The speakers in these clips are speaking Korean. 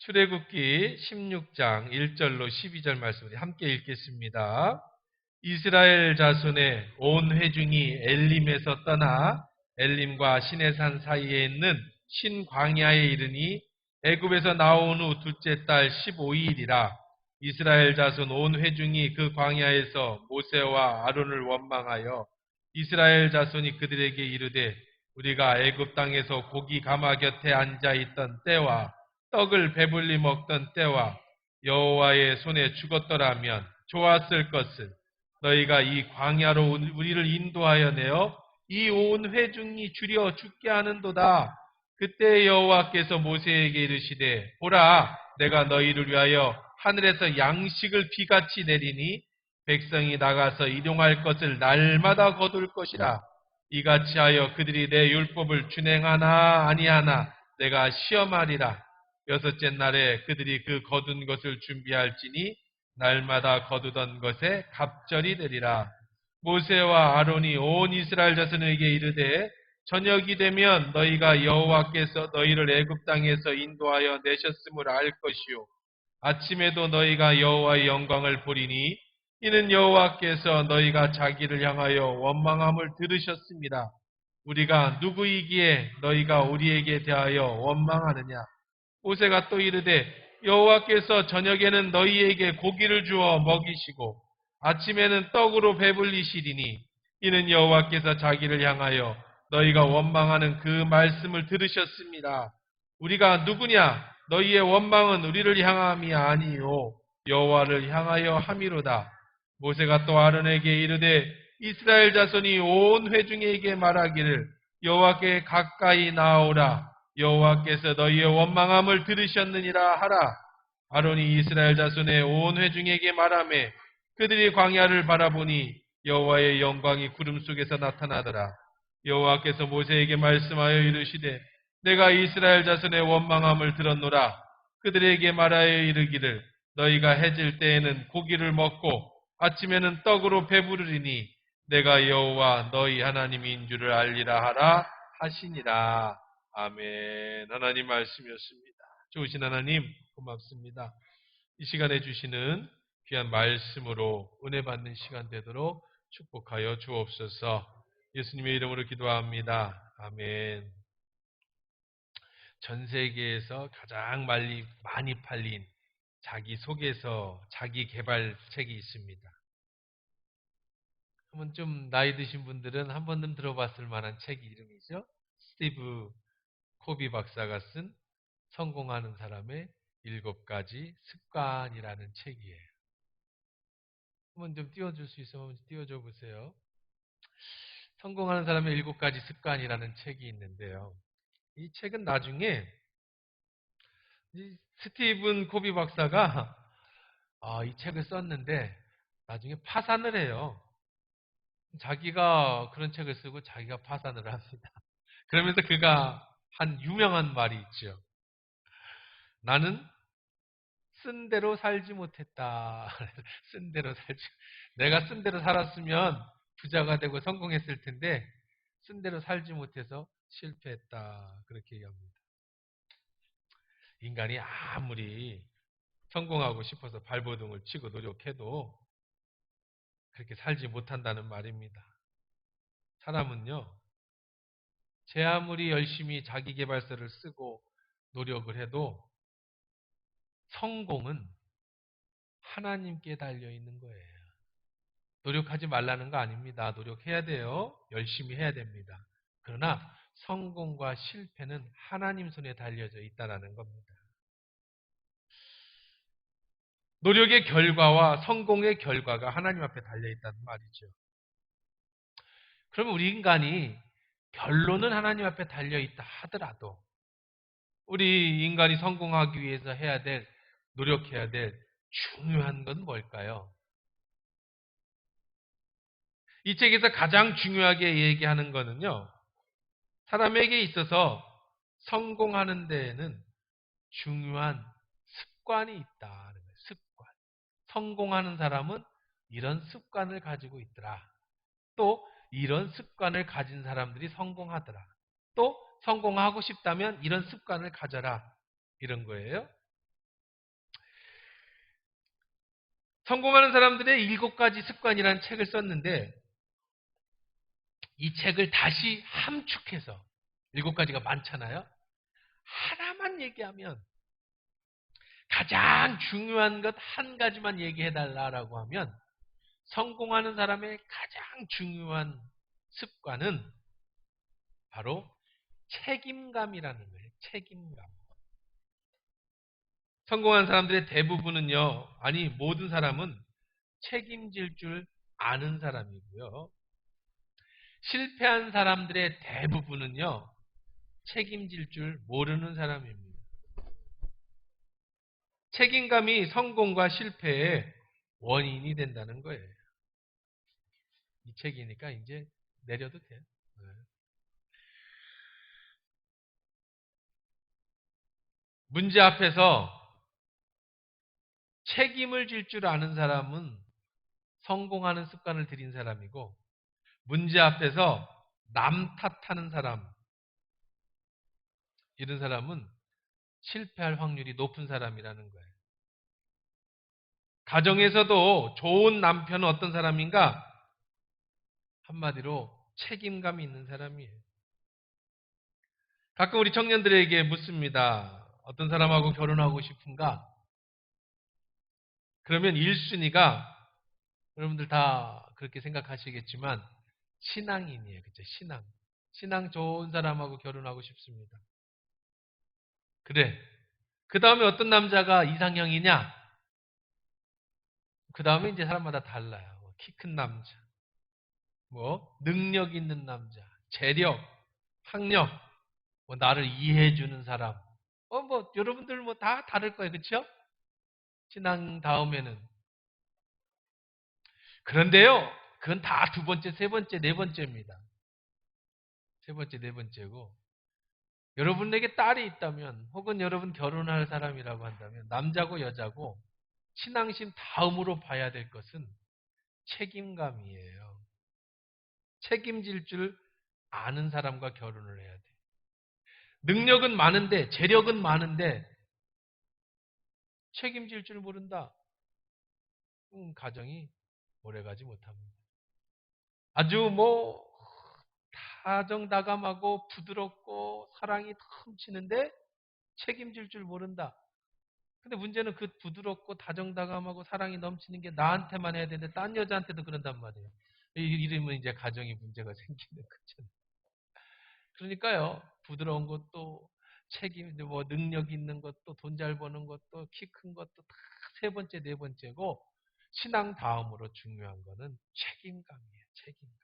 출애굽기 16장 1절로 12절 말씀을 함께 읽겠습니다. 이스라엘 자손의 온 회중이 엘림에서 떠나 엘림과 시내산 사이에 있는 신광야에 이르니 애굽에서 나온 후 둘째 달 15일이라. 이스라엘 자손 온 회중이 그 광야에서 모세와 아론을 원망하여 이스라엘 자손이 그들에게 이르되 우리가 애굽 땅에서 고기 가마 곁에 앉아 있던 때와 떡을 배불리 먹던 때와 여호와의 손에 죽었더라면 좋았을 것을 너희가 이 광야로 우리를 인도하여 내어 이 온 회중이 줄여 죽게 하는도다. 그때 여호와께서 모세에게 이르시되 보라 내가 너희를 위하여 하늘에서 양식을 비같이 내리니 백성이 나가서 일용할 것을 날마다 거둘 것이라. 이같이 하여 그들이 내 율법을 준행하나 아니하나 내가 시험하리라. 여섯째 날에 그들이 그 거둔 것을 준비할지니 날마다 거두던 것에 갑절이 되리라. 모세와 아론이 온 이스라엘 자손에게 이르되 저녁이 되면 너희가 여호와께서 너희를 애굽 땅에서 인도하여 내셨음을 알 것이요 아침에도 너희가 여호와의 영광을 보리니 이는 여호와께서 너희가 자기를 향하여 원망함을 들으셨습니다. 우리가 누구이기에 너희가 우리에게 대하여 원망하느냐? 모세가 또 이르되 여호와께서 저녁에는 너희에게 고기를 주어 먹이시고 아침에는 떡으로 배불리시리니 이는 여호와께서 자기를 향하여 너희가 원망하는 그 말씀을 들으셨습니다. 우리가 누구냐? 너희의 원망은 우리를 향함이 아니요 여호와를 향하여 함이로다. 모세가 또 아론에게 이르되 이스라엘 자손이 온 회중에게 말하기를 여호와께 가까이 나오라. 여호와께서 너희의 원망함을 들으셨느니라 하라. 아론이 이스라엘 자손의 온 회중에게 말하매 그들이 광야를 바라보니 여호와의 영광이 구름 속에서 나타나더라. 여호와께서 모세에게 말씀하여 이르시되 내가 이스라엘 자손의 원망함을 들었노라. 그들에게 말하여 이르기를 너희가 해질 때에는 고기를 먹고 아침에는 떡으로 배부르리니 내가 여호와 너희 하나님인 줄을 알리라 하라 하시니라. 아멘. 하나님 말씀이었습니다. 좋으신 하나님 고맙습니다. 이 시간에 주시는 귀한 말씀으로 은혜 받는 시간 되도록 축복하여 주옵소서. 예수님의 이름으로 기도합니다. 아멘. 전 세계에서 가장 많이 팔린 자기소개서, 자기개발책이 있습니다. 한번 좀 나이 드신 분들은 한 번쯤 들어봤을 만한 책 이름이죠. 스티브 코비 박사가 쓴 성공하는 사람의 7가지 습관이라는 책이에요. 한번 좀 띄워줄 수 있으면 띄워줘 보세요. 성공하는 사람의 7가지 습관이라는 책이 있는데요. 이 책은 나중에 스티븐 코비 박사가 이 책을 썼는데 나중에 파산을 해요. 자기가 그런 책을 쓰고 자기가 파산을 합니다. 그러면서 그가 한 유명한 말이 있죠. 나는 쓴 대로 살지 못했다. 쓴 대로 내가 쓴 대로 살았으면 부자가 되고 성공했을 텐데 쓴 대로 살지 못해서 실패했다. 그렇게 얘기합니다. 인간이 아무리 성공하고 싶어서 발버둥을 치고 노력해도 그렇게 살지 못한다는 말입니다. 사람은요, 제 아무리 열심히 자기계발서를 쓰고 노력을 해도 성공은 하나님께 달려있는 거예요. 노력하지 말라는 거 아닙니다. 노력해야 돼요. 열심히 해야 됩니다. 그러나 성공과 실패는 하나님 손에 달려져 있다는 겁니다. 노력의 결과와 성공의 결과가 하나님 앞에 달려있다는 말이죠. 그러면 우리 인간이 결론은 하나님 앞에 달려있다 하더라도 우리 인간이 성공하기 위해서 노력해야 될 중요한 건 뭘까요? 이 책에서 가장 중요하게 얘기하는 거는요, 사람에게 있어서 성공하는 데에는 중요한 습관이 있다. 습관. 성공하는 사람은 이런 습관을 가지고 있더라. 또 이런 습관을 가진 사람들이 성공하더라. 또 성공하고 싶다면 이런 습관을 가져라. 이런 거예요. 성공하는 사람들의 7가지 습관이라는 책을 썼는데 이 책을 다시 함축해서 7가지가 많잖아요. 하나만 얘기하면 가장 중요한 것 한 가지만 얘기해달라고 하면 성공하는 사람의 가장 중요한 습관은 바로 책임감이라는 거예요. 책임감. 성공한 사람들의 대부분은요, 아니 모든 사람은 책임질 줄 아는 사람이고요. 실패한 사람들의 대부분은요, 책임질 줄 모르는 사람입니다. 책임감이 성공과 실패의 원인이 된다는 거예요. 이 책이니까 이제 내려도 돼요. 네. 문제 앞에서 책임을 질 줄 아는 사람은 성공하는 습관을 들인 사람이고, 문제 앞에서 남 탓하는 사람, 이런 사람은 실패할 확률이 높은 사람이라는 거예요. 가정에서도 좋은 남편은 어떤 사람인가? 한마디로 책임감이 있는 사람이에요. 가끔 우리 청년들에게 묻습니다. 어떤 사람하고 결혼하고 싶은가? 그러면 1순위가 여러분들 다 그렇게 생각하시겠지만 신앙인이에요. 그죠? 신앙. 신앙 좋은 사람하고 결혼하고 싶습니다. 그래. 그 다음에 어떤 남자가 이상형이냐? 그 다음에 이제 사람마다 달라요. 키 큰 남자, 능력 있는 남자, 재력, 학력, 나를 이해해주는 사람. 여러분들 다 다를 거예요. 그쵸? 신앙 다음에는. 그런데요, 그건 다 두 번째, 세 번째, 네 번째입니다. 세 번째, 네 번째고. 여러분에게 딸이 있다면, 혹은 여러분 결혼할 사람이라고 한다면, 남자고 여자고, 신앙심 다음으로 봐야 될 것은 책임감이에요. 책임질 줄 아는 사람과 결혼을 해야 돼. 능력은 많은데, 재력은 많은데, 책임질 줄 모른다. 가정이 오래가지 못합니다. 아주 다정다감하고 부드럽고 사랑이 넘치는데 책임질 줄 모른다. 근데 문제는 그 부드럽고 다정다감하고 사랑이 넘치는 게 나한테만 해야 되는데 딴 여자한테도 그런단 말이에요. 이러면 이제 가정이 문제가 생기는 거죠. 그러니까요, 부드러운 것도 능력 있는 것도 돈 잘 버는 것도 키 큰 것도 다 세 번째, 네 번째고 신앙 다음으로 중요한 거는 책임감이에요. 책임감.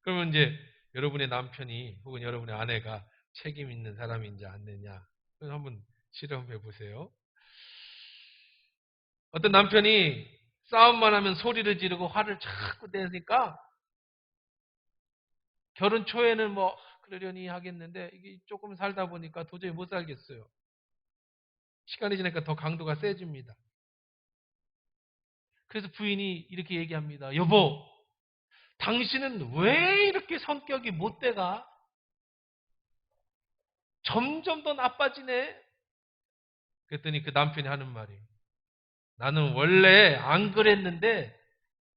그러면 이제 여러분의 남편이 혹은 여러분의 아내가 책임 있는 사람인지 안 되냐? 한번 실험해 보세요. 어떤 남편이 싸움만 하면 소리를 지르고 화를 자꾸 내니까 결혼 초에는 그러려니 하겠는데 이게 조금 살다 보니까 도저히 못 살겠어요. 시간이 지나니까 더 강도가 세집니다. 그래서 부인이 이렇게 얘기합니다. 여보, 당신은 왜 이렇게 성격이 못 돼가? 점점 더 나빠지네. 그랬더니 그 남편이 하는 말이 나는 원래 안 그랬는데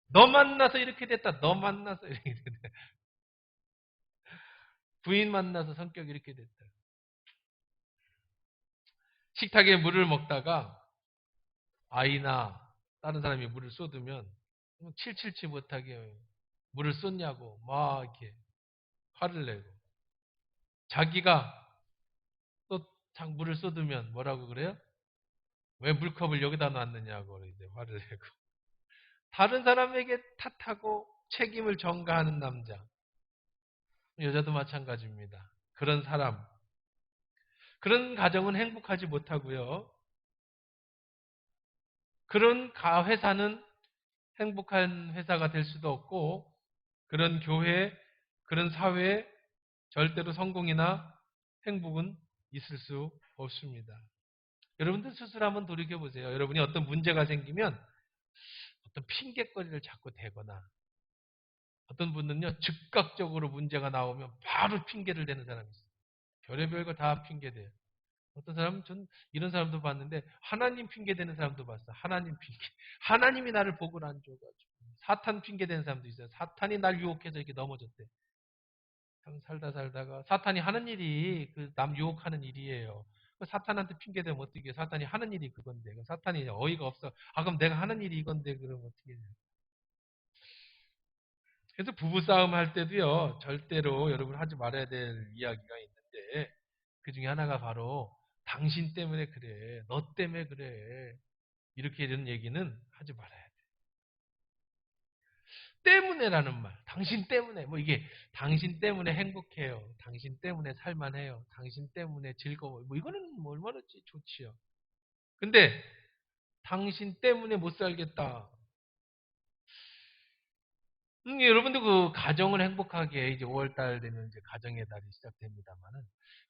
너 만나서 이렇게 됐다. 너 만나서 이렇게 됐다. 부인 만나서 성격이 이렇게 됐다. 식탁에 물을 먹다가 아이나 다른 사람이 물을 쏟으면 칠칠치 못하게 물을 쏟냐고 막 이렇게 화를 내고 자기가 또 물을 쏟으면 뭐라고 그래요? 왜 물컵을 여기다 놨느냐고 이제 화를 내고 다른 사람에게 탓하고 책임을 전가하는 남자 여자도 마찬가지입니다. 그런 사람 그런 가정은 행복하지 못하고요. 그런 회사는 행복한 회사가 될 수도 없고 그런 교회, 그런 사회에 절대로 성공이나 행복은 있을 수 없습니다. 여러분들 스스로 한번 돌이켜보세요. 여러분이 어떤 문제가 생기면 어떤 핑계거리를 자꾸 대거나 어떤 분은요 즉각적으로 문제가 나오면 바로 핑계를 대는 사람이 있어요. 별의별 거 다 핑계대요. 어떤 사람은 전 이런 사람도 봤는데 하나님 핑계 대는 사람도 봤어. 하나님 핑계. 하나님이 나를 복을 안 줘가지고. 사탄 핑계 대는 사람도 있어요. 사탄이 날 유혹해서 이렇게 넘어졌대. 참 살다 살다가 사탄이 하는 일이 그 남 유혹하는 일이에요. 그 사탄한테 핑계 대면 어떻게 해? 사탄이 하는 일이 그건데. 그 사탄이 어이가 없어. 아 그럼 내가 하는 일이 이건데 그러면 어떻게 해? 그래서 부부싸움 할 때도요. 절대로 여러분 하지 말아야 될 이야기가 있는데 그 중에 하나가 바로 당신 때문에 그래. 너 때문에 그래. 이렇게 이런 얘기는 하지 말아야 돼. 때문에라는 말. 당신 때문에. 뭐 이게 당신 때문에 행복해요. 당신 때문에 살만해요. 당신 때문에 즐거워요. 뭐 이거는 뭐 얼마나 좋지요. 근데 당신 때문에 못 살겠다. 여러분도 그 가정을 행복하게 이제 5월달 되면 이제 가정의 달이 시작됩니다만은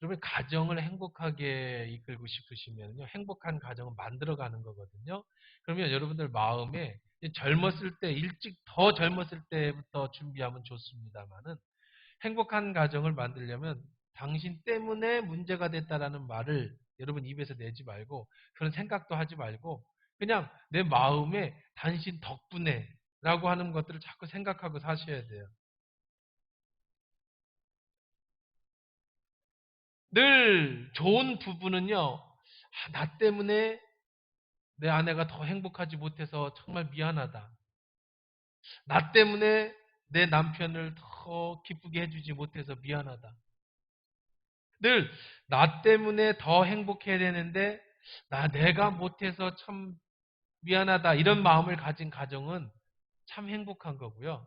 여러분 가정을 행복하게 이끌고 싶으시면요 행복한 가정을 만들어가는 거거든요. 그러면 여러분들 마음에 이제 젊었을 때 일찍 더 젊었을 때부터 준비하면 좋습니다만은 행복한 가정을 만들려면 당신 때문에 문제가 됐다라는 말을 여러분 입에서 내지 말고 그런 생각도 하지 말고 그냥 내 마음에 당신 덕분에 라고 하는 것들을 자꾸 생각하고 사셔야 돼요. 늘 좋은 부부는요, 나 때문에 내 아내가 더 행복하지 못해서 정말 미안하다. 나 때문에 내 남편을 더 기쁘게 해주지 못해서 미안하다. 늘 나 때문에 더 행복해야 되는데 내가 못해서 참 미안하다. 이런 마음을 가진 가정은 참 행복한 거고요.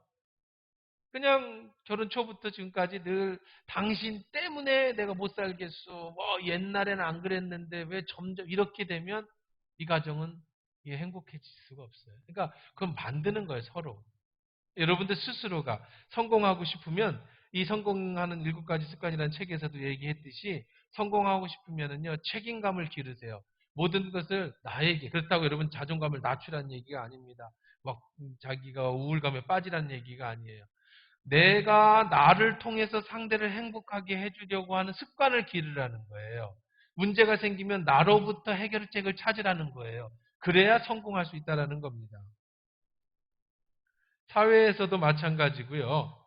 그냥 결혼 초부터 지금까지 늘 당신 때문에 내가 못 살겠어. 뭐 옛날에는 안 그랬는데 왜 점점 이렇게 되면 이 가정은 행복해질 수가 없어요. 그러니까 그건 만드는 거예요, 서로. 여러분들 스스로가 성공하고 싶으면 이 성공하는 7가지 습관이라는 책에서도 얘기했듯이 성공하고 싶으면은요, 책임감을 기르세요. 모든 것을 나에게. 그렇다고 여러분 자존감을 낮추라는 얘기가 아닙니다. 막 자기가 우울감에 빠지라는 얘기가 아니에요. 내가 나를 통해서 상대를 행복하게 해주려고 하는 습관을 기르라는 거예요. 문제가 생기면 나로부터 해결책을 찾으라는 거예요. 그래야 성공할 수 있다는 겁니다. 사회에서도 마찬가지고요.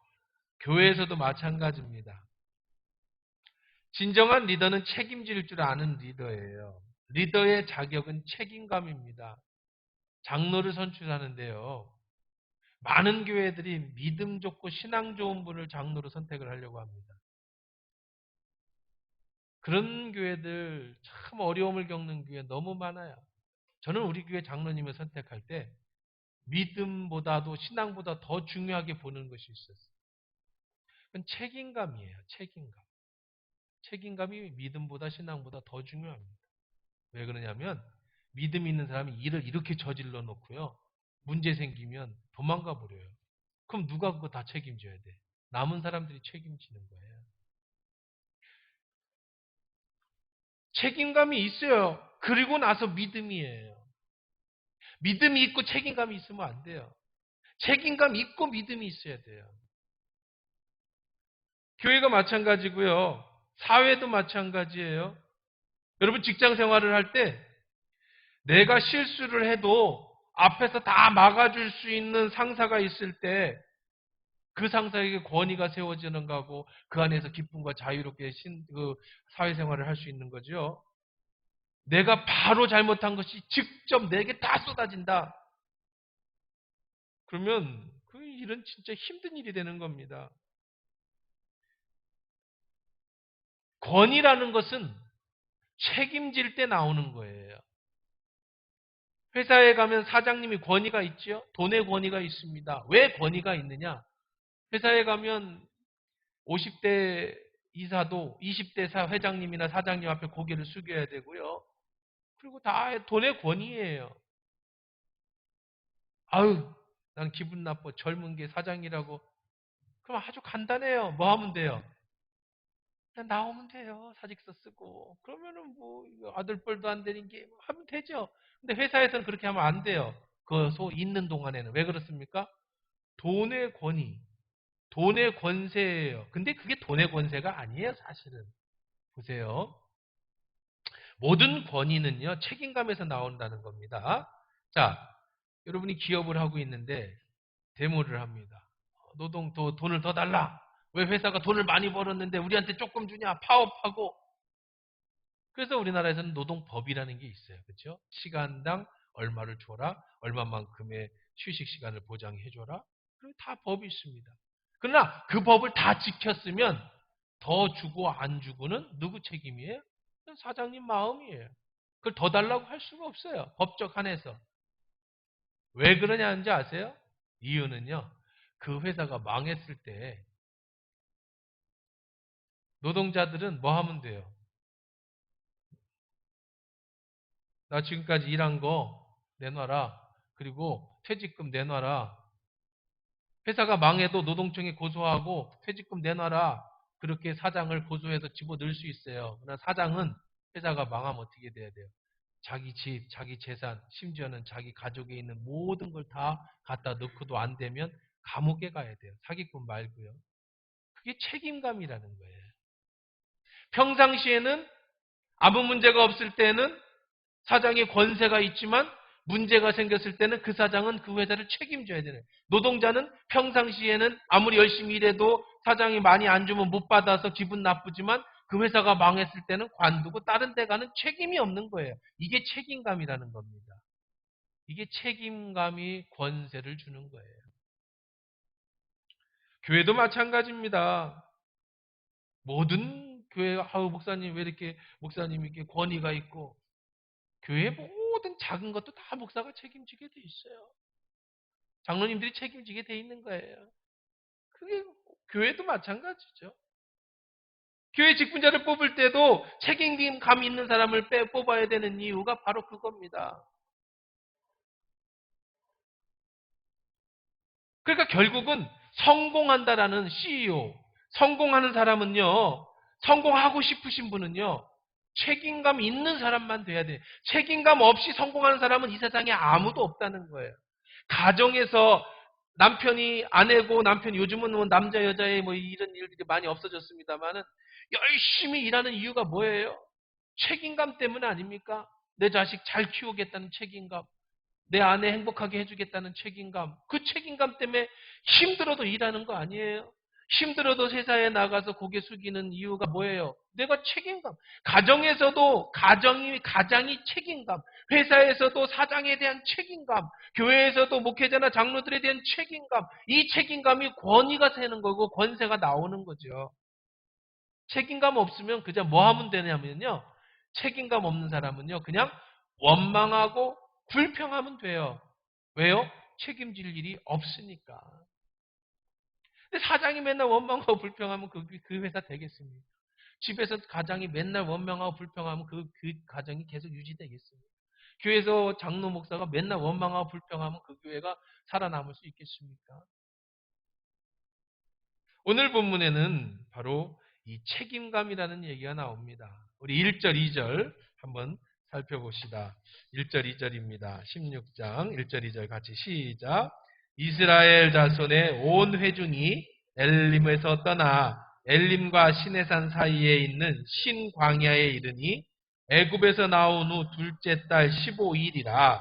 교회에서도 마찬가지입니다. 진정한 리더는 책임질 줄 아는 리더예요. 리더의 자격은 책임감입니다. 장로를 선출하는데요. 많은 교회들이 믿음 좋고 신앙 좋은 분을 장로로 선택을 하려고 합니다. 그런 교회들 참 어려움을 겪는 교회 너무 많아요. 저는 우리 교회 장로님을 선택할 때 믿음보다도 신앙보다 더 중요하게 보는 것이 있었어요. 그건 책임감이에요. 책임감. 책임감이 믿음보다 신앙보다 더 중요합니다. 왜 그러냐면 믿음 있는 사람이 일을 이렇게 저질러 놓고요. 문제 생기면 도망가 버려요. 그럼 누가 그거 다 책임져야 돼? 남은 사람들이 책임지는 거예요. 책임감이 있어요. 그리고 나서 믿음이에요. 믿음이 있고 책임감이 있으면 안 돼요. 책임감 있고 믿음이 있어야 돼요. 교회가 마찬가지고요. 사회도 마찬가지예요. 여러분 직장 생활을 할 때 내가 실수를 해도 앞에서 다 막아줄 수 있는 상사가 있을 때 그 상사에게 권위가 세워지는 거고 그 안에서 기쁨과 자유롭게 사회생활을 할 수 있는 거죠. 내가 바로 잘못한 것이 직접 내게 다 쏟아진다. 그러면 그 일은 진짜 힘든 일이 되는 겁니다. 권위라는 것은 책임질 때 나오는 거예요. 회사에 가면 사장님이 권위가 있죠? 돈의 권위가 있습니다. 왜 권위가 있느냐? 회사에 가면 50대 이사도 20대 회장님이나 사장님 앞에 고개를 숙여야 되고요. 그리고 다 돈의 권위예요. 아유, 난 기분 나빠. 젊은 게 사장이라고. 그럼 아주 간단해요. 뭐 하면 돼요? 그냥 나오면 돼요. 사직서 쓰고. 그러면은 뭐 아들뻘도 안 되는 게 하면 되죠. 근데 회사에서는 그렇게 하면 안 돼요. 그 있는 동안에는. 왜 그렇습니까? 돈의 권위, 돈의 권세예요. 근데 그게 돈의 권세가 아니에요, 사실은. 보세요. 모든 권위는요, 책임감에서 나온다는 겁니다. 자, 여러분이 기업을 하고 있는데 데모를 합니다. 돈을 더 달라. 왜 회사가 돈을 많이 벌었는데 우리한테 조금 주냐? 파업하고. 그래서 우리나라에서는 노동법이라는 게 있어요. 그렇죠? 시간당 얼마를 줘라. 얼마만큼의 휴식 시간을 보장해 줘라. 그리고 다 법이 있습니다. 그러나 그 법을 다 지켰으면 더 주고 안 주고는 누구 책임이에요? 사장님 마음이에요. 그걸 더 달라고 할 수가 없어요. 법적 한에서. 왜 그러냐는지 아세요? 이유는요. 그 회사가 망했을 때 노동자들은 뭐 하면 돼요? 나 지금까지 일한 거 내놔라. 그리고 퇴직금 내놔라. 회사가 망해도 노동청에 고소하고 퇴직금 내놔라. 그렇게 사장을 고소해서 집어넣을 수 있어요. 그러나 사장은 회사가 망하면 어떻게 돼야 돼요? 자기 집, 자기 재산, 심지어는 자기 가족에 있는 모든 걸 다 갖다 넣고도 안 되면 감옥에 가야 돼요. 사기꾼 말고요. 그게 책임감이라는 거예요. 평상시에는 아무 문제가 없을 때는 사장의 권세가 있지만 문제가 생겼을 때는 그 사장은 그 회사를 책임져야 되는. 노동자는 평상시에는 아무리 열심히 일해도 사장이 많이 안 주면 못 받아서 기분 나쁘지만 그 회사가 망했을 때는 관두고 다른 데 가는 책임이 없는 거예요. 이게 책임감이라는 겁니다. 이게 책임감이 권세를 주는 거예요. 교회도 마찬가지입니다. 모든 교회, 목사님 왜 이렇게 목사님이 이렇게 권위가 있고 교회 모든 작은 것도 다 목사가 책임지게 돼 있어요. 장로님들이 책임지게 돼 있는 거예요. 그게 교회도 마찬가지죠. 교회 직분자를 뽑을 때도 책임감 있는 사람을 뽑아야 되는 이유가 바로 그겁니다. 그러니까 결국은 성공한다라는 CEO, 성공하는 사람은요, 성공하고 싶으신 분은요, 책임감 있는 사람만 돼야 돼. 책임감 없이 성공하는 사람은 이 세상에 아무도 없다는 거예요. 가정에서 남편이 아내고 남편이 요즘은 뭐 남자 여자의 뭐 이런 일들이 많이 없어졌습니다만은 열심히 일하는 이유가 뭐예요? 책임감 때문 아닙니까? 내 자식 잘 키우겠다는 책임감. 내 아내 행복하게 해주겠다는 책임감. 그 책임감 때문에 힘들어도 일하는 거 아니에요? 힘들어도 회사에 나가서 고개 숙이는 이유가 뭐예요? 내가 책임감. 가정에서도 가장이 책임감. 회사에서도 사장에 대한 책임감. 교회에서도 목회자나 장로들에 대한 책임감. 이 책임감이 권위가 되는 거고 권세가 나오는 거죠. 책임감 없으면 그저 뭐 하면 되냐면요. 책임감 없는 사람은요. 그냥 원망하고 불평하면 돼요. 왜요? 책임질 일이 없으니까. 근데 사장이 맨날 원망하고 불평하면 그 회사 되겠습니까? 집에서 가장이 맨날 원망하고 불평하면 그 가정이 계속 유지되겠습니까? 교회에서 장로 목사가 맨날 원망하고 불평하면 그 교회가 살아남을 수 있겠습니까? 오늘 본문에는 바로 이 책임감이라는 얘기가 나옵니다. 우리 1절, 2절 한번 살펴봅시다. 1절, 2절입니다. 16장 1절, 2절 같이 시작. 이스라엘 자손의 온 회중이 엘림에서 떠나 엘림과 시내산 사이에 있는 신광야에 이르니 애굽에서 나온 후 둘째 달 15일이라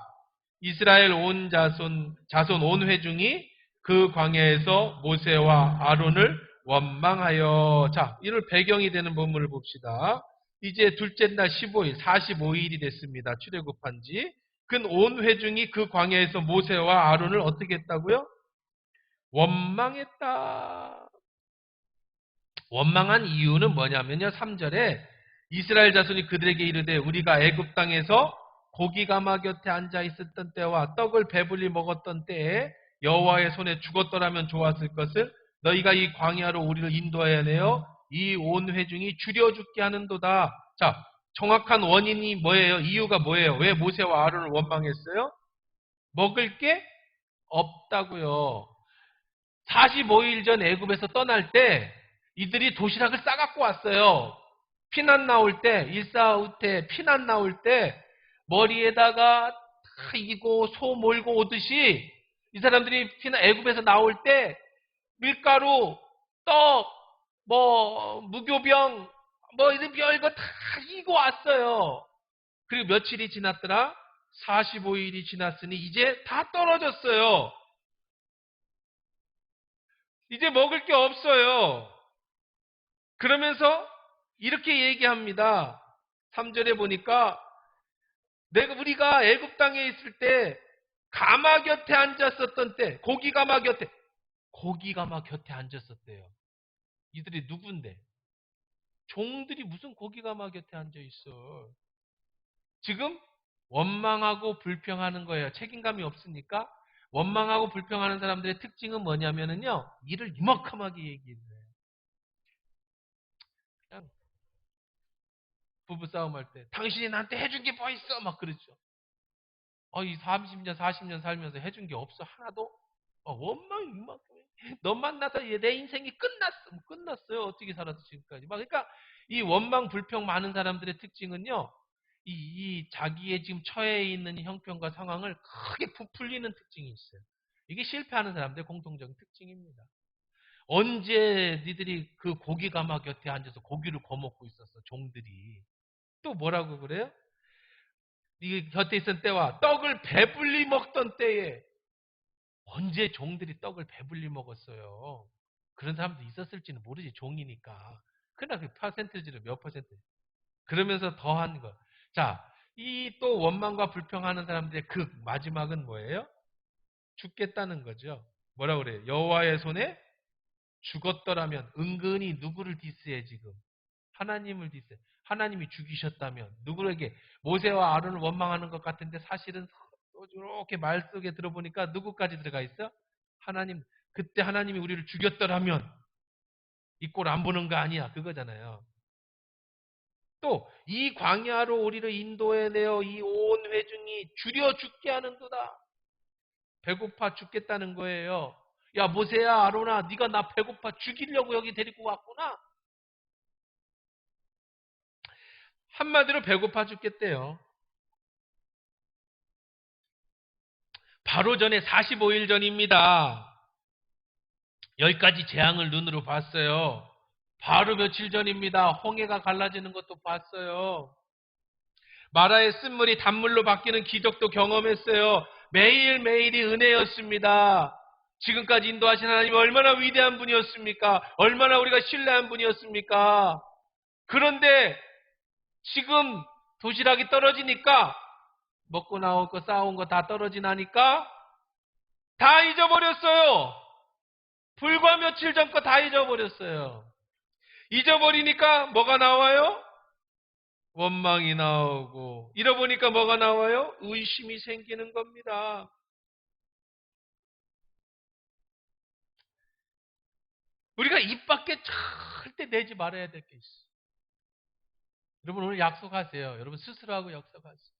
이스라엘 온 자손 온 회중이 그 광야에서 모세와 아론을 원망하여. 자, 이를 배경이 되는 본문을 봅시다. 이제 둘째 날 15일, 45일이 됐습니다. 출애굽한 지. 그 온 회중이 그 광야에서 모세와 아론을 어떻게 했다고요? 원망했다. 원망한 이유는 뭐냐면요. 3절에 이스라엘 자손이 그들에게 이르되 우리가 애굽 땅에서 고기 가마 곁에 앉아 있었던 때와 떡을 배불리 먹었던 때에 여호와의 손에 죽었더라면 좋았을 것을 너희가 이 광야로 우리를 인도하여 내어 이 온 회중이 줄여 죽게 하는도다. 자, 정확한 원인이 뭐예요? 이유가 뭐예요? 왜 모세와 아론을 원망했어요? 먹을 게 없다고요. 45일 전 애굽에서 떠날 때 이들이 도시락을 싸갖고 왔어요. 피난 나올 때, 일사후퇴 피난 나올 때 머리에다가 다 이고 소 몰고 오듯이 이 사람들이 애굽에서 나올 때 밀가루, 떡, 무교병, 이런 별거 다 이고 왔어요. 그리고 며칠이 지났더라? 45일이 지났으니 이제 다 떨어졌어요. 이제 먹을 게 없어요. 그러면서 이렇게 얘기합니다. 3절에 보니까 우리가 애굽 땅에 있을 때 가마 곁에 앉았었던 때, 고기 가마 곁에 앉았었대요. 이들이 누군데? 종들이 무슨 고기 가마 곁에 앉아 있어? 지금 원망하고 불평하는 거예요. 책임감이 없으니까. 원망하고 불평하는 사람들의 특징은 뭐냐면요, 일을 이만큼하게 얘기해요. 그냥 부부싸움 할 때 당신이 나한테 해준 게 뭐 있어? 막 그러죠. 이 30년 40년 살면서 해준 게 없어 하나도? 원망이 이만큼. 너 만나서 내 인생이 끝났어. 뭐 끝났어요. 어떻게 살았어 지금까지. 그러니까 이 원망 불평 많은 사람들의 특징은요, 이 자기의 지금 처해 있는 형편과 상황을 크게 부풀리는 특징이 있어요. 이게 실패하는 사람들의 공통적인 특징입니다. 언제 니들이 그 고기 가마 곁에 앉아서 고기를 거먹고 있었어, 종들이. 또 뭐라고 그래요? 이 곁에 있던 때와 떡을 배불리 먹던 때에. 언제 종들이 떡을 배불리 먹었어요? 그런 사람도 있었을지는 모르지, 종이니까. 그러나 그 퍼센트지를 몇 퍼센트. 그러면서 더한 거. 자, 이 또 원망과 불평하는 사람들의 극 마지막은 뭐예요? 죽겠다는 거죠. 뭐라 그래요? 여호와의 손에 죽었더라면. 은근히 누구를 디스해 지금? 하나님을 디스해. 하나님이 죽이셨다면 누구에게? 모세와 아론을 원망하는 것 같은데 사실은 이렇게 말 속에 들어보니까 누구까지 들어가 있어? 하나님. 그때 하나님이 우리를 죽였더라면 이 꼴 안 보는 거 아니야, 그거잖아요. 또 이 광야로 우리를 인도해내어 이 온 회중이 줄여 죽게 하는도다. 배고파 죽겠다는 거예요. 야, 모세야, 아론아, 네가 나 배고파 죽이려고 여기 데리고 왔구나. 한마디로 배고파 죽겠대요. 바로 전에 45일 전입니다. 여기까지 재앙을 눈으로 봤어요. 바로 며칠 전입니다. 홍해가 갈라지는 것도 봤어요. 마라의 쓴물이 단물로 바뀌는 기적도 경험했어요. 매일매일이 은혜였습니다. 지금까지 인도하신 하나님 얼마나 위대한 분이었습니까? 얼마나 우리가 신뢰한 분이었습니까? 그런데 지금 도시락이 떨어지니까, 먹고 나올 거 싸온 거 다 떨어지나니까 다 잊어버렸어요. 불과 며칠 전 거 다 잊어버렸어요. 잊어버리니까 뭐가 나와요? 원망이 나오고, 잃어보니까 뭐가 나와요? 의심이 생기는 겁니다. 우리가 입 밖에 절대 내지 말아야 될 게 있어요. 여러분 오늘 약속하세요. 여러분 스스로하고 약속하세요.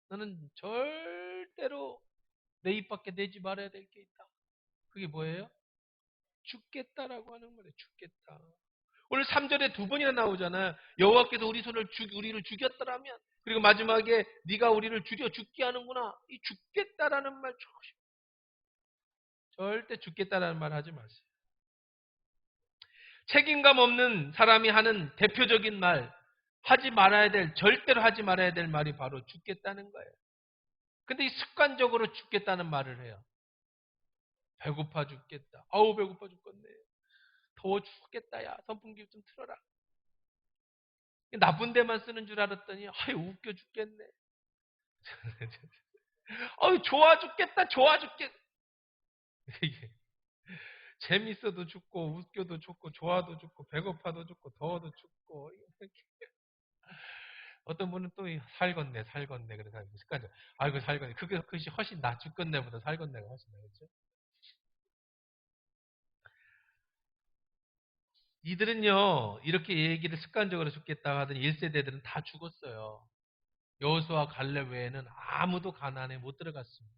너는 절대로 내 입 밖에 내지 말아야 될 게 있다. 그게 뭐예요? 죽겠다라고 하는 거예요. 죽겠다. 오늘 3절에 두 번이나 나오잖아요. 여호와께서 우리를 죽였더라면. 그리고 마지막에 네가 우리를 죽여 죽게 하는구나. 이 죽겠다라는 말 조심. 절대 죽겠다라는 말 하지 마세요. 책임감 없는 사람이 하는 대표적인 말, 절대로 하지 말아야 될 말이 바로 죽겠다는 거예요. 근데 이 습관적으로 죽겠다는 말을 해요. 배고파 죽겠다. 아우 배고파 죽겠네. 더워 죽겠다. 야 선풍기 좀 틀어라. 나쁜 데만 쓰는 줄 알았더니 아유 웃겨 죽겠네. 아유 좋아 죽겠다. 좋아 죽겠. 재밌어도 죽고 웃겨도 죽고 좋아도 죽고 배고파도 죽고 더워도 죽고. 어떤 분은 또 살겄네 살겄네 그래서 습관적. 아이고 살겄네. 그것이 훨씬 나 죽겠네보다 살겄네가 훨씬 나겠죠. 이들은요 이렇게 얘기를 습관적으로 죽겠다 하던 1세대들은 다 죽었어요. 여호수아 갈렙 외에는 아무도 가나안에 못 들어갔습니다.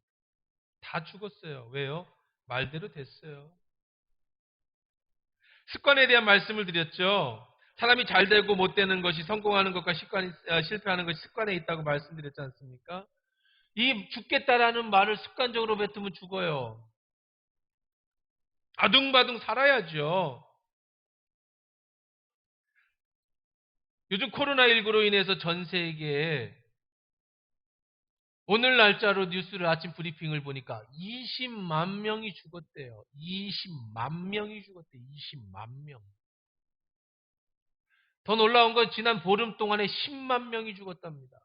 다 죽었어요. 왜요? 말대로 됐어요. 습관에 대한 말씀을 드렸죠. 사람이 잘 되고 못 되는 것이 성공하는 것과 실패하는 것이 습관에 있다고 말씀드렸지 않습니까? 이 죽겠다라는 말을 습관적으로 뱉으면 죽어요. 아둥바둥 살아야죠. 요즘 코로나19로 인해서 전 세계에 오늘 날짜로 뉴스를 아침 브리핑을 보니까 20만 명이 죽었대요. 20만 명이 죽었대. 20만 명. 더 놀라운 건 지난 보름 동안에 10만 명이 죽었답니다.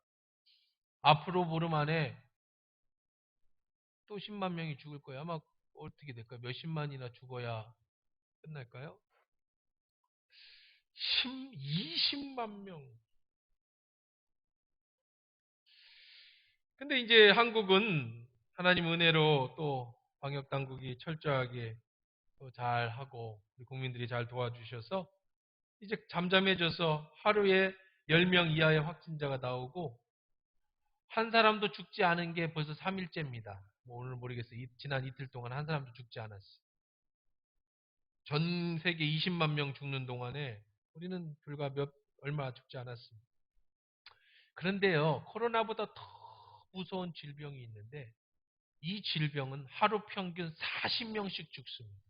앞으로 보름 안에 또 10만 명이 죽을 거예요. 아마 어떻게 될까요? 몇십만이나 죽어야 끝날까요? 20만 명. 근데 이제 한국은 하나님 은혜로 또 방역 당국이 철저하게 또 잘하고 국민들이 잘 도와주셔서 이제 잠잠해져서 하루에 10명 이하의 확진자가 나오고 한 사람도 죽지 않은 게 벌써 3일째입니다. 뭐 오늘 모르겠어요. 지난 이틀 동안 한 사람도 죽지 않았어요. 전 세계 20만 명 죽는 동안에 우리는 불과 얼마 죽지 않았습니다. 그런데요, 코로나보다 더 무서운 질병이 있는데 이 질병은 하루 평균 40명씩 죽습니다.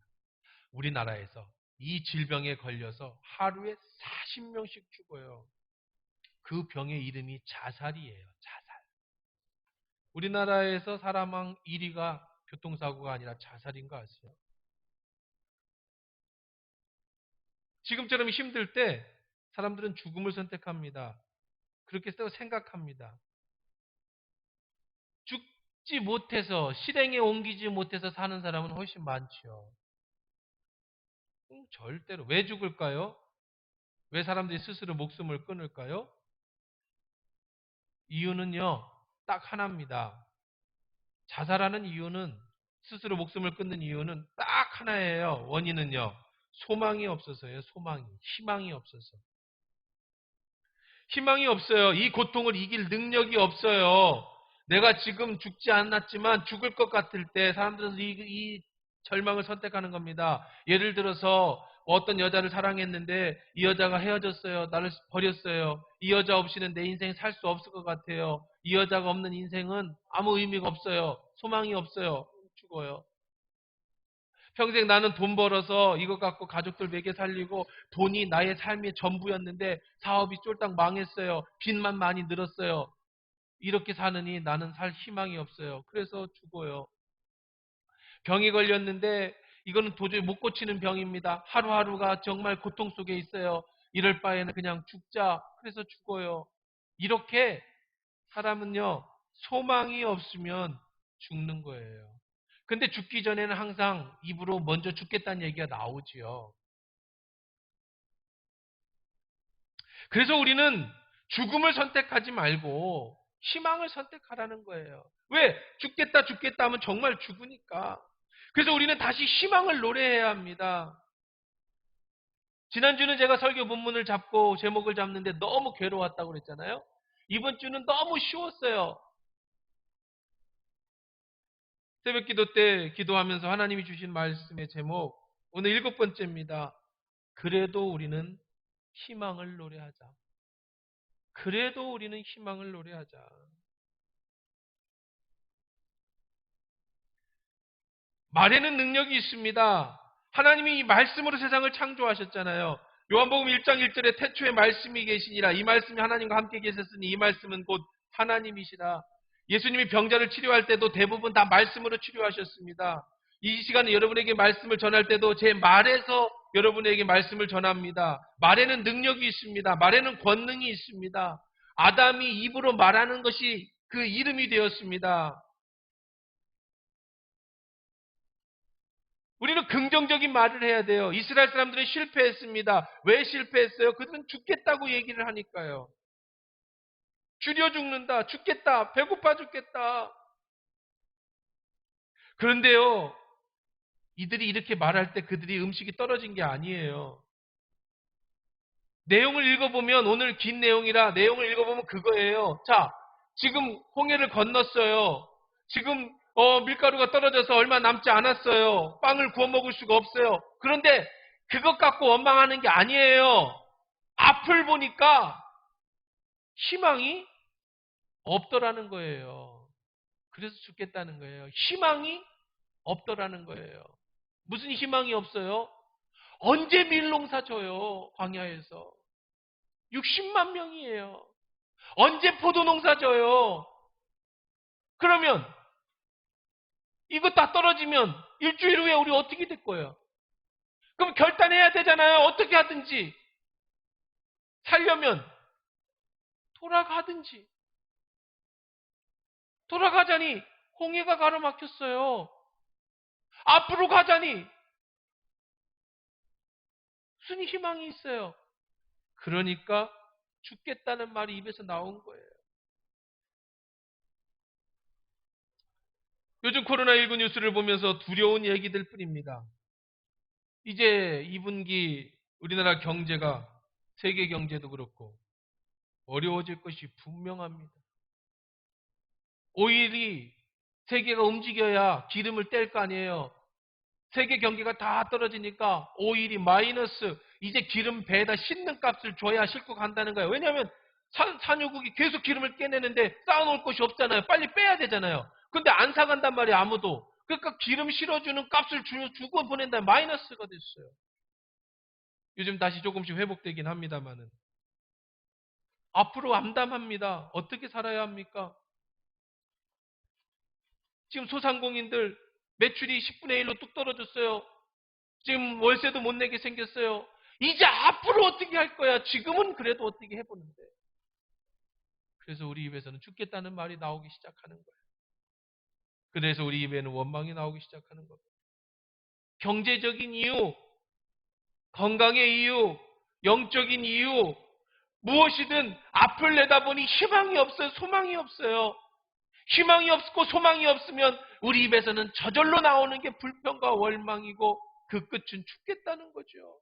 우리나라에서 이 질병에 걸려서 하루에 40명씩 죽어요. 그 병의 이름이 자살이에요. 자살. 우리나라에서 사망 1위가 교통사고가 아니라 자살인 거 아세요? 지금처럼 힘들 때 사람들은 죽음을 선택합니다. 그렇게 생각합니다. 죽지 못해서 실행에 옮기지 못해서 사는 사람은 훨씬 많죠. 절대로. 왜 죽을까요? 왜 사람들이 스스로 목숨을 끊을까요? 이유는요, 딱 하나입니다. 자살하는 이유는, 스스로 목숨을 끊는 이유는 딱 하나예요. 원인은요, 소망이 없어서예요. 소망이. 희망이 없어서. 희망이 없어요. 이 고통을 이길 능력이 없어요. 내가 지금 죽지 않았지만 죽을 것 같을 때 사람들은 이 절망을 선택하는 겁니다. 예를 들어서 어떤 여자를 사랑했는데 이 여자가 헤어졌어요. 나를 버렸어요. 이 여자 없이는 내 인생 살 수 없을 것 같아요. 이 여자가 없는 인생은 아무 의미가 없어요. 소망이 없어요. 죽어요. 평생 나는 돈 벌어서 이거 갖고 가족들 먹여 살리고 돈이 나의 삶의 전부였는데 사업이 쫄딱 망했어요. 빚만 많이 늘었어요. 이렇게 사느니 나는 살 희망이 없어요. 그래서 죽어요. 병이 걸렸는데 이거는 도저히 못 고치는 병입니다. 하루하루가 정말 고통 속에 있어요. 이럴 바에는 그냥 죽자. 그래서 죽어요. 이렇게 사람은요, 소망이 없으면 죽는 거예요. 근데 죽기 전에는 항상 입으로 먼저 죽겠다는 얘기가 나오지요. 그래서 우리는 죽음을 선택하지 말고 희망을 선택하라는 거예요. 왜? 죽겠다, 죽겠다 하면 정말 죽으니까. 그래서 우리는 다시 희망을 노래해야 합니다. 지난주는 제가 설교 본문을 잡고 제목을 잡는데 너무 괴로웠다고 그랬잖아요. 이번 주는 너무 쉬웠어요. 새벽 기도 때 기도하면서 하나님이 주신 말씀의 제목, 오늘 7번째입니다. 그래도 우리는 희망을 노래하자. 그래도 우리는 희망을 노래하자. 말에는 능력이 있습니다. 하나님이 이 말씀으로 세상을 창조하셨잖아요. 요한복음 1장 1절에 태초에 말씀이 계시니라. 이 말씀이 하나님과 함께 계셨으니 이 말씀은 곧 하나님이시라. 예수님이 병자를 치료할 때도 대부분 다 말씀으로 치료하셨습니다. 이 시간에 여러분에게 말씀을 전할 때도 제 말에서 여러분에게 말씀을 전합니다. 말에는 능력이 있습니다. 말에는 권능이 있습니다. 아담이 입으로 말하는 것이 그 이름이 되었습니다. 우리는 긍정적인 말을 해야 돼요. 이스라엘 사람들은 실패했습니다. 왜 실패했어요? 그들은 죽겠다고 얘기를 하니까요. 줄여 죽는다, 죽겠다, 배고파 죽겠다. 그런데요, 이들이 이렇게 말할 때 그들이 음식이 떨어진 게 아니에요. 내용을 읽어보면 오늘 긴 내용이라 내용을 읽어보면 그거예요. 자, 지금 홍해를 건넜어요. 지금 밀가루가 떨어져서 얼마 남지 않았어요. 빵을 구워 먹을 수가 없어요. 그런데 그것 갖고 원망하는 게 아니에요. 앞을 보니까 희망이 없더라는 거예요. 그래서 죽겠다는 거예요. 희망이 없더라는 거예요. 무슨 희망이 없어요? 언제 밀농사 져요? 광야에서. 60만 명이에요. 언제 포도농사 져요? 그러면 이거 다 떨어지면 일주일 후에 우리 어떻게 될 거예요? 그럼 결단해야 되잖아요. 어떻게 하든지. 살려면 돌아가든지. 돌아가자니 홍해가 가로막혔어요. 앞으로 가자니 무슨 희망이 있어요? 그러니까 죽겠다는 말이 입에서 나온 거예요. 요즘 코로나19 뉴스를 보면서 두려운 얘기들 뿐입니다. 이제 2분기 우리나라 경제가 세계 경제도 그렇고 어려워질 것이 분명합니다. 오일이 세계가 움직여야 기름을 뗄 거 아니에요. 세계 경기가 다 떨어지니까 오일이 마이너스, 이제 기름 배에다 싣는 값을 줘야 싣고 간다는 거예요. 왜냐하면 산유국이 계속 기름을 깨내는데 쌓아놓을 곳이 없잖아요. 빨리 빼야 되잖아요. 근데 안 사간단 말이에요, 아무도. 그러니까 기름 실어주는 값을 주고 보낸다, 마이너스가 됐어요. 요즘 다시 조금씩 회복되긴 합니다만은. 앞으로 암담합니다. 어떻게 살아야 합니까? 지금 소상공인들 매출이 10분의 1로 뚝 떨어졌어요. 지금 월세도 못 내게 생겼어요. 이제 앞으로 어떻게 할 거야? 지금은 그래도 어떻게 해보는데. 그래서 우리 입에서는 죽겠다는 말이 나오기 시작하는 거예요. 그래서 우리 입에는 원망이 나오기 시작하는 겁니다. 경제적인 이유, 건강의 이유, 영적인 이유, 무엇이든 앞을 내다보니 희망이 없어요. 소망이 없어요. 희망이 없고 소망이 없으면 우리 입에서는 저절로 나오는 게 불평과 원망이고 그 끝은 죽겠다는 거죠.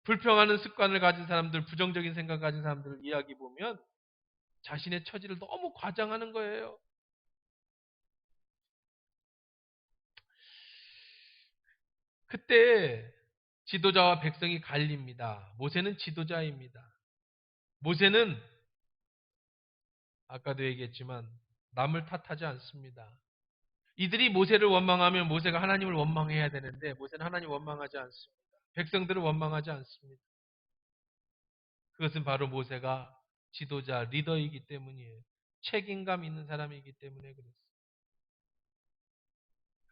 불평하는 습관을 가진 사람들, 부정적인 생각 가진 사람들 이야기 보면 자신의 처지를 너무 과장하는 거예요. 그때 지도자와 백성이 갈립니다. 모세는 지도자입니다. 모세는 아까도 얘기했지만 남을 탓하지 않습니다. 이들이 모세를 원망하면 모세가 하나님을 원망해야 되는데 모세는 하나님 원망하지 않습니다. 백성들을 원망하지 않습니다. 그것은 바로 모세가 지도자, 리더이기 때문이에요. 책임감 있는 사람이기 때문에 그렇습니다.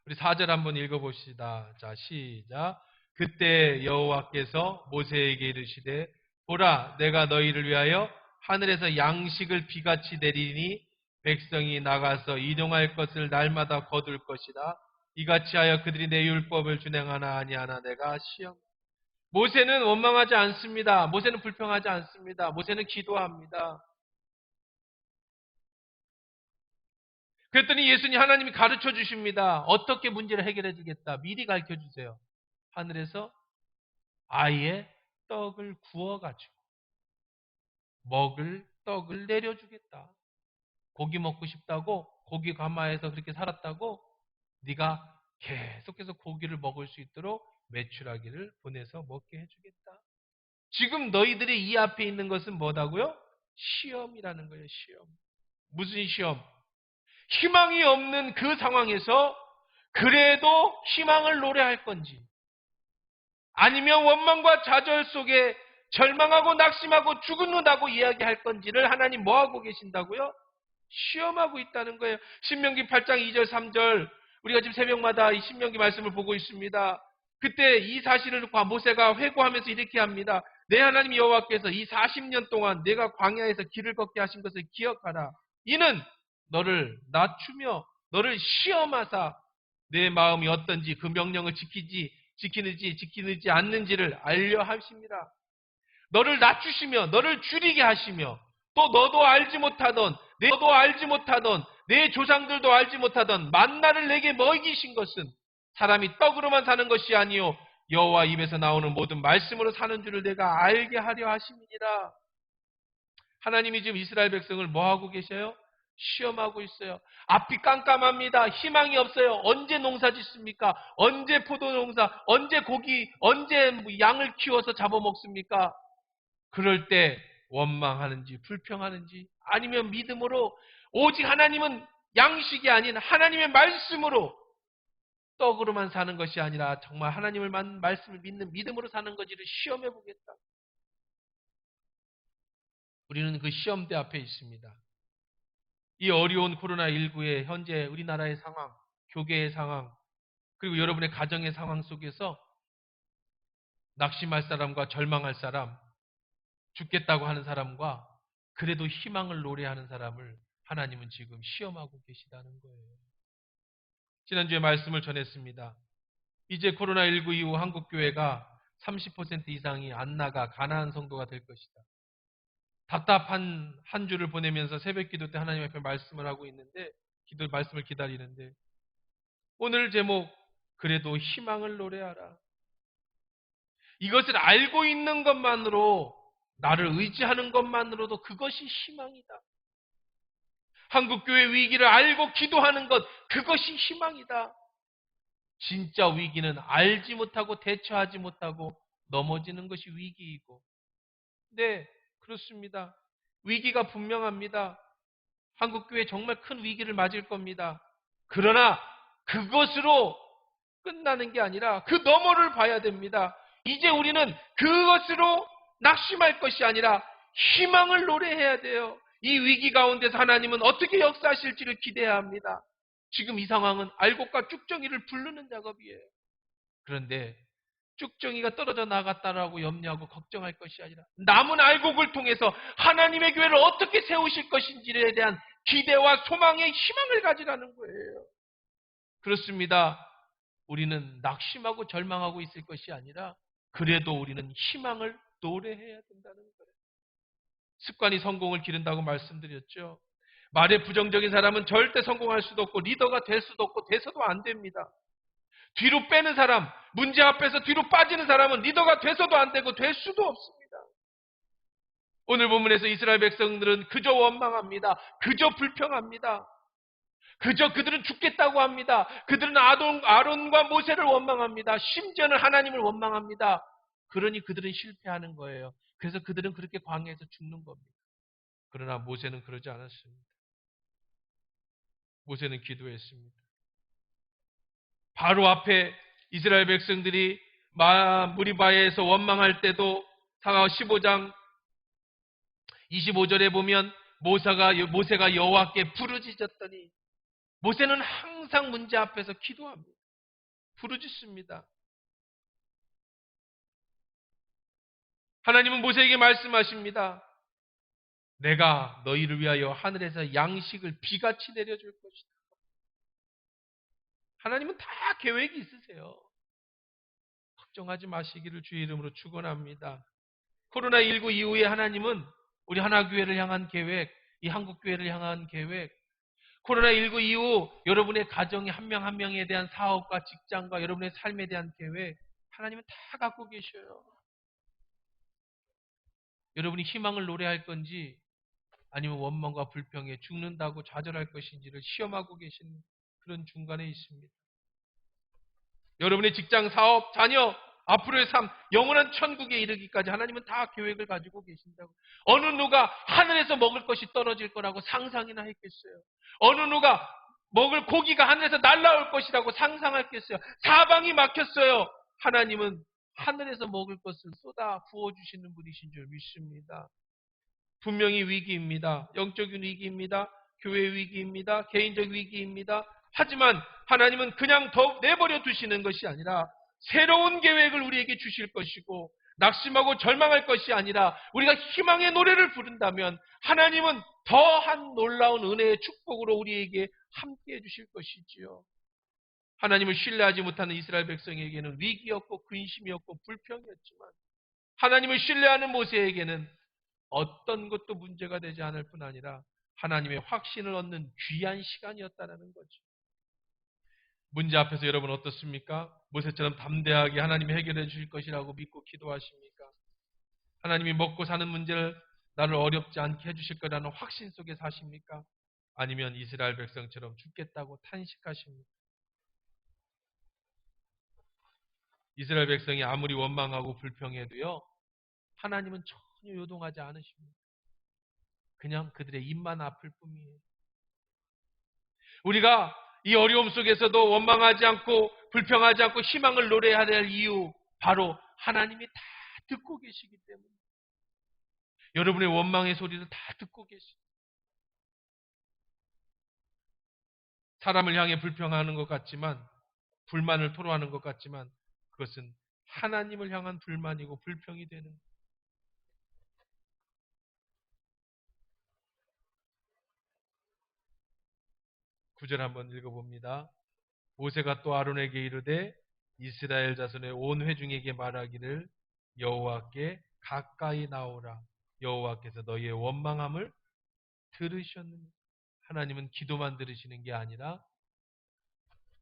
우리 4절 한번 읽어봅시다. 자, 시작. 그때 여호와께서 모세에게 이르시되 보라 내가 너희를 위하여 하늘에서 양식을 비같이 내리니 백성이 나가서 이동할 것을 날마다 거둘 것이다. 이같이 하여 그들이 내 율법을 준행하나 아니하나 내가 시험. 모세는 원망하지 않습니다. 모세는 불평하지 않습니다. 모세는 기도합니다. 그랬더니 예수님 하나님이 가르쳐 주십니다. 어떻게 문제를 해결해 주겠다. 미리 가르쳐 주세요. 하늘에서 아예 떡을 구워가지고 먹을 떡을 내려주겠다. 고기 먹고 싶다고 고기 가마에서 그렇게 살았다고 네가 계속해서 고기를 먹을 수 있도록 메추라기를 보내서 먹게 해주겠다. 지금 너희들이 이 앞에 있는 것은 뭐다고요? 시험이라는 거예요. 시험. 무슨 시험? 희망이 없는 그 상황에서 그래도 희망을 노래할 건지 아니면 원망과 좌절 속에 절망하고 낙심하고 죽는다고 이야기할 건지를 하나님 뭐하고 계신다고요? 시험하고 있다는 거예요. 신명기 8장 2절 3절 우리가 지금 새벽마다 이 신명기 말씀을 보고 있습니다. 그때 이 사실을 모세가 회고하면서 이렇게 합니다. 내 하나님 여호와께서 이 40년 동안 내가 광야에서 길을 걷게 하신 것을 기억하라. 이는 너를 낮추며 너를 시험하사 내 마음이 어떤지 그 명령을 지키는지 않는지를 알려 하십니다. 너를 낮추시며 너를 줄이게 하시며 또 너도 알지 못하던 내 조상들도 알지 못하던 만나를 내게 먹이신 것은 사람이 떡으로만 사는 것이 아니요 여호와 입에서 나오는 모든 말씀으로 사는 줄을 내가 알게 하려 하심이니라. 하나님이 지금 이스라엘 백성을 뭐하고 계셔요? 시험하고 있어요. 앞이 깜깜합니다. 희망이 없어요. 언제 농사 짓습니까? 언제 포도농사, 언제 고기, 언제 양을 키워서 잡아먹습니까? 그럴 때 원망하는지 불평하는지 아니면 믿음으로 오직 하나님은 양식이 아닌 하나님의 말씀으로 떡으로만 사는 것이 아니라 정말 하나님의 말씀을 믿는 믿음으로 사는 것지를 시험해 보겠다. 우리는 그 시험대 앞에 있습니다. 이 어려운 코로나19의 현재 우리나라의 상황, 교계의 상황, 그리고 여러분의 가정의 상황 속에서 낙심할 사람과 절망할 사람, 죽겠다고 하는 사람과 그래도 희망을 노래하는 사람을 하나님은 지금 시험하고 계시다는 거예요. 지난주에 말씀을 전했습니다. 이제 코로나19 이후 한국교회가 30% 이상이 안 나가 가난한 성도가 될 것이다. 답답한 한 주를 보내면서 새벽 기도 때 하나님 앞에 말씀을 하고 있는데, 말씀을 기다리는데, 오늘 제목, 그래도 희망을 노래하라. 이것을 알고 있는 것만으로, 나를 의지하는 것만으로도 그것이 희망이다. 한국교회 위기를 알고 기도하는 것, 그것이 희망이다. 진짜 위기는 알지 못하고 대처하지 못하고 넘어지는 것이 위기이고, 네, 그렇습니다. 위기가 분명합니다. 한국교회 정말 큰 위기를 맞을 겁니다. 그러나 그것으로 끝나는 게 아니라 그 너머를 봐야 됩니다. 이제 우리는 그것으로 낙심할 것이 아니라 희망을 노래해야 돼요. 이 위기 가운데서 하나님은 어떻게 역사하실지를 기대해야 합니다. 지금 이 상황은 알곡과 쭉정이를 부르는 작업이에요. 그런데 쭉정이가 떨어져 나갔다라고 염려하고 걱정할 것이 아니라 남은 알곡을 통해서 하나님의 교회를 어떻게 세우실 것인지에 대한 기대와 소망의 희망을 가지라는 거예요. 그렇습니다. 우리는 낙심하고 절망하고 있을 것이 아니라 그래도 우리는 희망을 노래해야 된다는 거예요. 습관이 성공을 기른다고 말씀드렸죠. 말에 부정적인 사람은 절대 성공할 수도 없고 리더가 될 수도 없고 돼서도 안 됩니다. 뒤로 빼는 사람, 문제 앞에서 뒤로 빠지는 사람은 리더가 돼서도 안 되고 될 수도 없습니다. 오늘 본문에서 이스라엘 백성들은 그저 원망합니다. 그저 불평합니다. 그저 그들은 죽겠다고 합니다. 그들은 아론과 모세를 원망합니다. 심지어는 하나님을 원망합니다. 그러니 그들은 실패하는 거예요. 그래서 그들은 그렇게 광야에서 죽는 겁니다. 그러나 모세는 그러지 않았습니다. 모세는 기도했습니다. 바로 앞에 이스라엘 백성들이 무리바에서 원망할 때도 15장 25절에 보면 모세가 여호와께 부르짖었더니 모세는 항상 문제 앞에서 기도합니다. 부르짖습니다. 하나님은 모세에게 말씀하십니다. 내가 너희를 위하여 하늘에서 양식을 비같이 내려줄 것이다. 하나님은 다 계획이 있으세요. 걱정하지 마시기를 주의 이름으로 축원합니다. 코로나19 이후에 하나님은 우리 하나교회를 향한 계획, 이 한국교회를 향한 계획, 코로나19 이후 여러분의 가정의 한 명 한 명에 대한 사업과 직장과 여러분의 삶에 대한 계획, 하나님은 다 갖고 계셔요. 여러분이 희망을 노래할 건지 아니면 원망과 불평에 죽는다고 좌절할 것인지를 시험하고 계신 그런 중간에 있습니다. 여러분의 직장, 사업, 자녀, 앞으로의 삶, 영원한 천국에 이르기까지 하나님은 다 계획을 가지고 계신다고. 어느 누가 하늘에서 먹을 것이 떨어질 거라고 상상이나 했겠어요. 어느 누가 먹을 고기가 하늘에서 날아올 것이라고 상상했겠어요. 사방이 막혔어요. 하나님은 하늘에서 먹을 것을 쏟아 부어주시는 분이신 줄 믿습니다. 분명히 위기입니다. 영적인 위기입니다. 교회 위기입니다. 개인적 위기입니다. 하지만 하나님은 그냥 더 내버려 두시는 것이 아니라 새로운 계획을 우리에게 주실 것이고 낙심하고 절망할 것이 아니라 우리가 희망의 노래를 부른다면 하나님은 더한 놀라운 은혜의 축복으로 우리에게 함께해 주실 것이지요. 하나님을 신뢰하지 못하는 이스라엘 백성에게는 위기였고 근심이었고 불평이었지만 하나님을 신뢰하는 모세에게는 어떤 것도 문제가 되지 않을 뿐 아니라 하나님의 확신을 얻는 귀한 시간이었다는 거죠. 문제 앞에서 여러분 어떻습니까? 모세처럼 담대하게 하나님이 해결해 주실 것이라고 믿고 기도하십니까? 하나님이 먹고 사는 문제를 나를 어렵지 않게 해주실 거라는 확신 속에 사십니까? 아니면 이스라엘 백성처럼 죽겠다고 탄식하십니까? 이스라엘 백성이 아무리 원망하고 불평해도요, 하나님은 전혀 요동하지 않으십니다. 그냥 그들의 입만 아플 뿐이에요. 우리가 이 어려움 속에서도 원망하지 않고 불평하지 않고 희망을 노래해야 될 이유, 바로 하나님이 다 듣고 계시기 때문에. 여러분의 원망의 소리도 다 듣고 계십니다. 사람을 향해 불평하는 것 같지만, 불만을 토로하는 것 같지만 그것은 하나님을 향한 불만이고 불평이 되는 거예요. 구절 한번 읽어봅니다. 모세가 또 아론에게 이르되 이스라엘 자손의 온 회중에게 말하기를 여호와께 가까이 나오라. 여호와께서 너희의 원망함을 들으셨느니. 하나님은 기도만 들으시는 게 아니라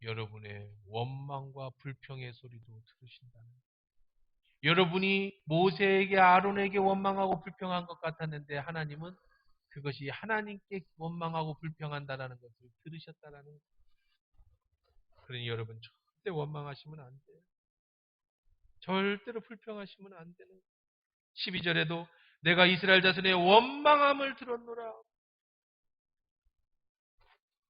여러분의 원망과 불평의 소리도 들으신다는 거예요. 여러분이 모세에게 아론에게 원망하고 불평한 것 같았는데 하나님은 그것이 하나님께 원망하고 불평한다라는 것을 들으셨다라는 거예요. 그러니 여러분 절대 원망하시면 안 돼요. 절대로 불평하시면 안 되는 거예요. 12절에도 내가 이스라엘 자손의 원망함을 들었노라.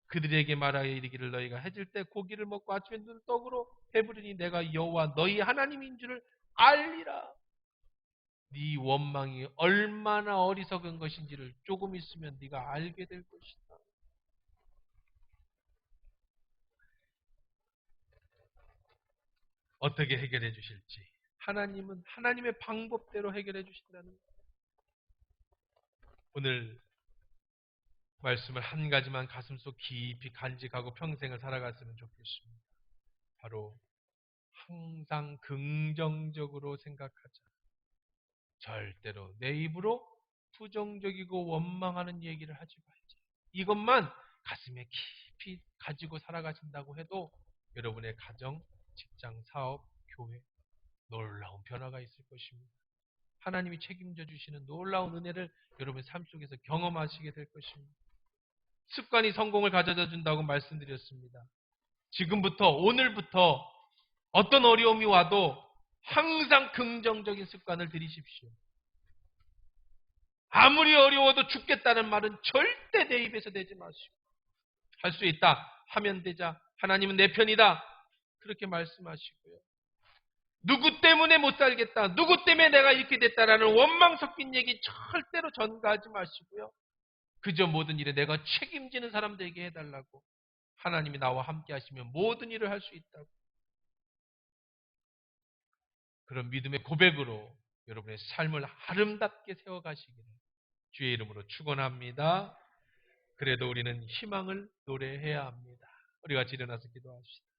그들에게 말하여 이르기를 너희가 해질 때 고기를 먹고 아침에 눈 떡으로 배부르니 내가 여호와 너희 하나님인 줄을 알리라. 네 원망이 얼마나 어리석은 것인지를 조금 있으면 네가 알게 될 것이다. 어떻게 해결해 주실지 하나님은 하나님의 방법대로 해결해 주신다는 거예요. 오늘 말씀을 한 가지만 가슴속 깊이 간직하고 평생을 살아갔으면 좋겠습니다. 바로 항상 긍정적으로 생각하자. 절대로 내 입으로 부정적이고 원망하는 얘기를 하지 말자. 이것만 가슴에 깊이 가지고 살아가신다고 해도 여러분의 가정, 직장, 사업, 교회 놀라운 변화가 있을 것입니다. 하나님이 책임져 주시는 놀라운 은혜를 여러분의 삶 속에서 경험하시게 될 것입니다. 습관이 성공을 가져다 준다고 말씀드렸습니다. 지금부터 오늘부터 어떤 어려움이 와도 항상 긍정적인 습관을 들이십시오. 아무리 어려워도 죽겠다는 말은 절대 내 입에서 내지 마시고 할 수 있다 하면 되자. 하나님은 내 편이다. 그렇게 말씀하시고요. 누구 때문에 못 살겠다. 누구 때문에 내가 이렇게 됐다라는 원망 섞인 얘기 절대로 전가하지 마시고요. 그저 모든 일에 내가 책임지는 사람들에게 해달라고. 하나님이 나와 함께 하시면 모든 일을 할 수 있다고. 그런 믿음의 고백으로 여러분의 삶을 아름답게 세워가시기를 주의 이름으로 축원합니다. 그래도 우리는 희망을 노래해야 합니다. 우리 같이 일어나서 기도합시다.